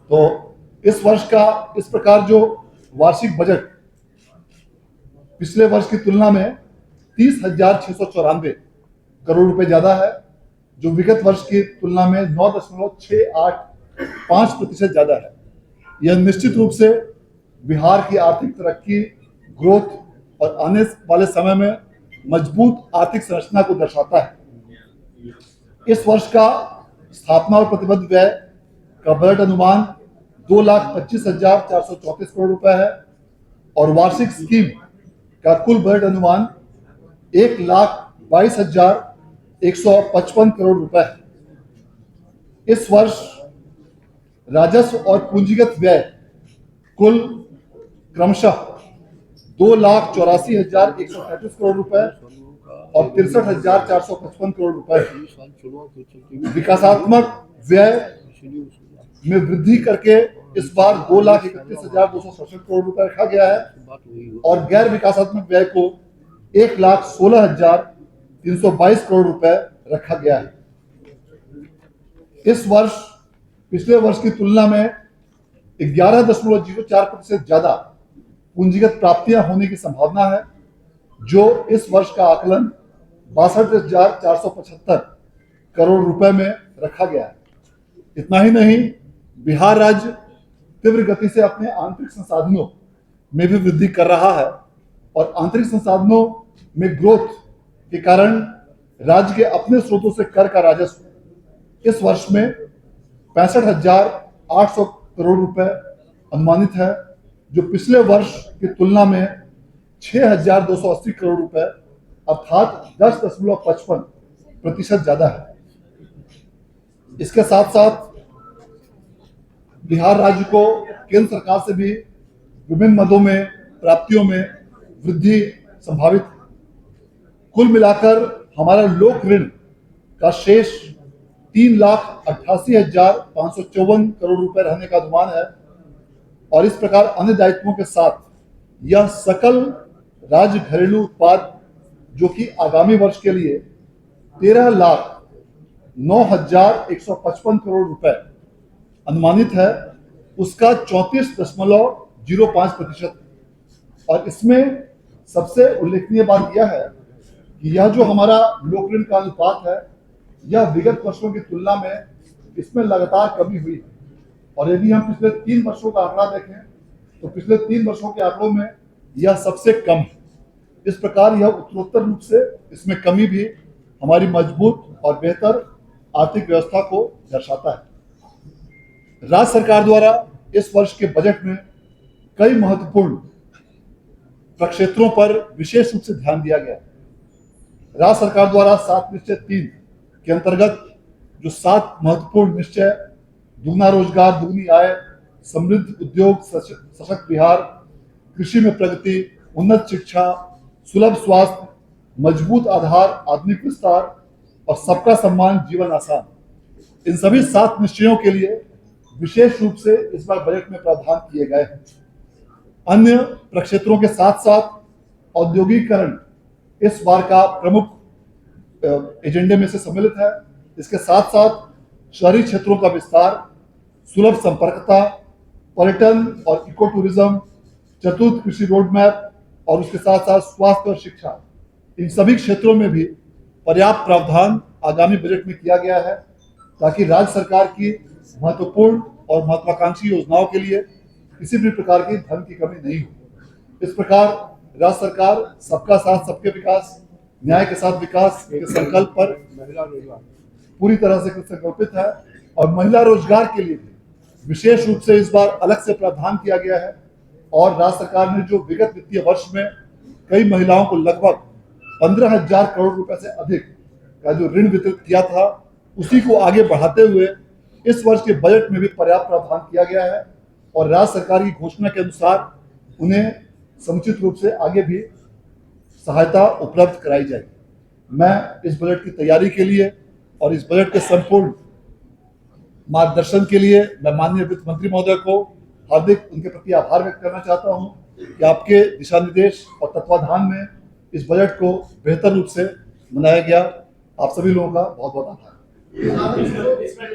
तो इस वर्ष का इस प्रकार जो वार्षिक बजट पिछले वर्ष की तुलना में 30,694 करोड़ रुपए ज्यादा है, जो विगत वर्ष की तुलना में 9.685% ज्यादा है। यह निश्चित रूप से बिहार की आर्थिक तरक्की, ग्रोथ और आने वाले समय में मजबूत आर्थिक संरचना को दर्शाता है। इस वर्ष का स्थापना और प्रतिबद्ध व्यय का बजट अनुमान 2,25,434 करोड़ रुपए है और वार्षिक स्कीम का कुल बजट अनुमान 1,22,155 करोड़ रुपए है। इस वर्ष राजस्व और पूंजीगत व्यय कुल क्रमशः 2,84,133 करोड़ रुपए और 63,455 करोड़ रुपए। विकासात्मक व्यय में वृद्धि करके इस बार 2,31,267 करोड़ रुपए रखा गया है और गैर विकासात्मक व्यय को 1,16,322 करोड़ रुपए रखा गया है। इस वर्ष पिछले वर्ष की तुलना में 11.04% ज्यादा पूंजीगत प्राप्तियां होने की संभावना है, जो इस वर्ष का आकलन 62,475 करोड़ रुपए में रखा गया है। इतना ही नहीं, बिहार राज्य तीव्र गति से अपने आंतरिक संसाधनों में भी वृद्धि कर रहा है और आंतरिक संसाधनों में ग्रोथ के कारण राज्य के अपने स्रोतों से कर का राजस्व इस वर्ष में 65,800 करोड़ रुपए अनुमानित है, जो पिछले वर्ष की तुलना में 6,280 करोड़ रुपए अर्थात 10.55% ज्यादा है। इसके साथ साथ बिहार राज्य को केंद्र सरकार से भी विभिन्न मदों में प्राप्तियों में वृद्धि संभावित है। कुल मिलाकर हमारा लोक ऋण का शेष 3,88,554 करोड़ रुपए रहने का अनुमान है और इस प्रकार अन्य दायित्वों के साथ यह सकल राज्य घरेलू उत्पाद, जो कि आगामी वर्ष के लिए 13,09,155 करोड़ रुपए अनुमानित है, उसका 34.05%। और इसमें सबसे उल्लेखनीय बात यह है कि यह जो हमारा लोक ऋण का अनुपात है, यह विगत वर्षों की तुलना में इसमें लगातार कमी हुई है। और यदि हम पिछले 3 वर्षों का आंकड़ा देखें तो पिछले 3 वर्षों के आंकड़ों में यह सबसे कम है। इस प्रकार यह उत्तरोत्तर रूप से इसमें कमी भी हमारी मजबूत और बेहतर आर्थिक व्यवस्था को दर्शाता है। राज्य सरकार द्वारा इस वर्ष के बजट में कई महत्वपूर्ण प्रक्षेत्रों पर विशेष रूप से ध्यान दिया गया। राज्य सरकार द्वारा 7 निश्चय 3 के अंतर्गत जो 7 महत्वपूर्ण निश्चय, दुगना रोजगार, दुगनी आय, समृद्ध उद्योग, सशक्त बिहार, कृषि में प्रगति, उन्नत शिक्षा, सुलभ स्वास्थ्य, मजबूत आधार, आधुनिक विस्तार और सबका सम्मान, जीवन आसान, इन सभी 7 निश्चयों के लिए विशेष रूप से इस बार बजट में प्रावधान किए गए हैं। अन्य प्रक्षेत्रों के साथ साथ औद्योगिकीकरण इस बार का प्रमुख एजेंडे में से सम्मिलित है। इसके साथ साथ शहरी क्षेत्रों का विस्तार, सुलभ संपर्कता, पर्यटन और इको टूरिज्म, चतुर्थ कृषि रोड मैप और उसके साथ साथ स्वास्थ्य और शिक्षा, इन सभी क्षेत्रों में भी पर्याप्त प्रावधान आगामी बजट में किया गया है, ताकि राज्य सरकार की महत्वपूर्ण और महत्वाकांक्षी योजनाओं के लिए किसी भी प्रकार की धन की कमी नहीं हो। इस प्रकार राज्य सरकार सबका साथ सबके विकास, न्याय के साथ विकास के संकल्प पर पूरी तरह से संकल्पित है और महिला रोजगार के लिए भी विशेष रूप से इस बार अलग से प्रावधान किया गया है। और राज्य सरकार ने जो विगत वित्तीय वर्ष में कई महिलाओं को लगभग 15,000 करोड़ रुपए से अधिक का जो ऋण वितरित किया था, उसी को आगे बढ़ाते हुए इस वर्ष के बजट में भी पर्याप्त प्रावधान किया गया है और राज्य सरकार की घोषणा के अनुसार उन्हें समुचित रूप से आगे भी सहायता उपलब्ध कराई जाएगी। मैं इस बजट की तैयारी के लिए और इस बजट के संपूर्ण मार्गदर्शन के लिए मैं माननीय वित्त मंत्री महोदय को हार्दिक उनके प्रति आभार व्यक्त करना चाहता हूं कि आपके दिशा निर्देश और तत्वाधान में इस बजट को बेहतर रूप से मनाया गया। आप सभी लोगों का बहुत बहुत आभार। इसमें